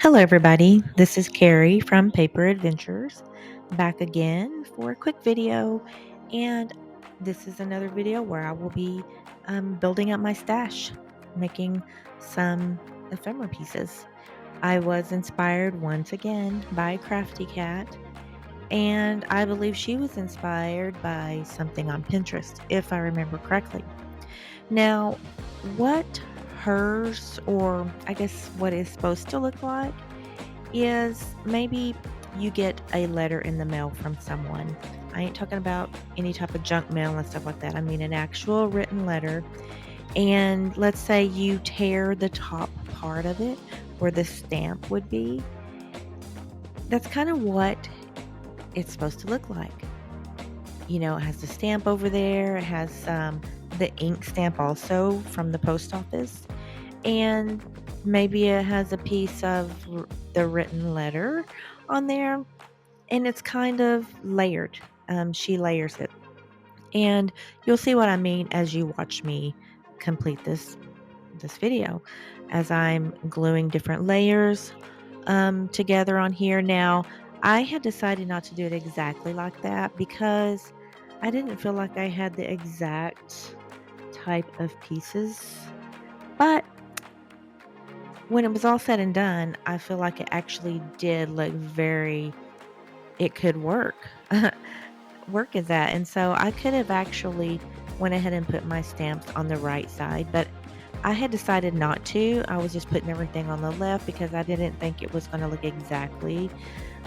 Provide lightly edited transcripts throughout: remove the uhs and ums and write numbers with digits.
Hello, everybody. This is Carrie from Paper Adventures, back again for a quick video. And this is another video where I will be building up my stash, making some ephemera pieces. I was inspired once again by CraftyCat, and I believe she was inspired by something on Pinterest, if I remember correctly. Now, what hers, or I guess what is supposed to look like, is maybe you get a letter in the mail from someone. I ain't talking about any type of junk mail and stuff like that. I mean an actual written letter. And let's say you tear the top part of it where the stamp would be. That's kind of what it's supposed to look like. You know, it has the stamp over there. It has the ink stamp also from the post office. And maybe it has a piece of the written letter on there, and it's kind of layered. She layers it, and you'll see what I mean as you watch me complete this video, as I'm gluing different layers together on here. Now, I had decided not to do it exactly like that because I didn't feel like I had the exact type of pieces, but when it was all said and done, I feel like it actually did look it could work. Work is that. And so I could have actually went ahead and put my stamps on the right side, but I had decided not to. I was just putting everything on the left because I didn't think it was going to look exactly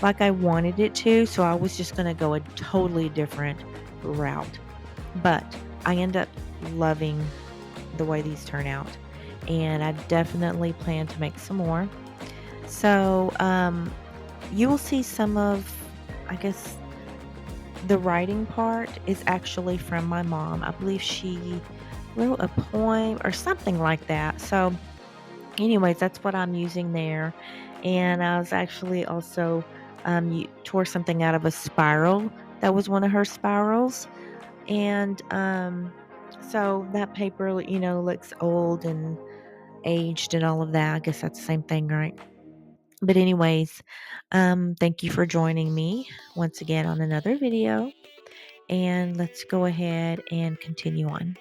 like I wanted it to. So I was just going to go a totally different route. But I end up loving the way these turn out, and I definitely plan to make some more. So you will see some of, I guess, the writing part is actually from my mom. I believe she wrote a poem or something like that. So anyways, that's what I'm using there. And I was actually also tore something out of a spiral that was one of her spirals. And so that paper, looks old and aged and all of that. I guess that's the same thing, right? But anyways, thank you for joining me once again on another video. And let's go ahead and continue on.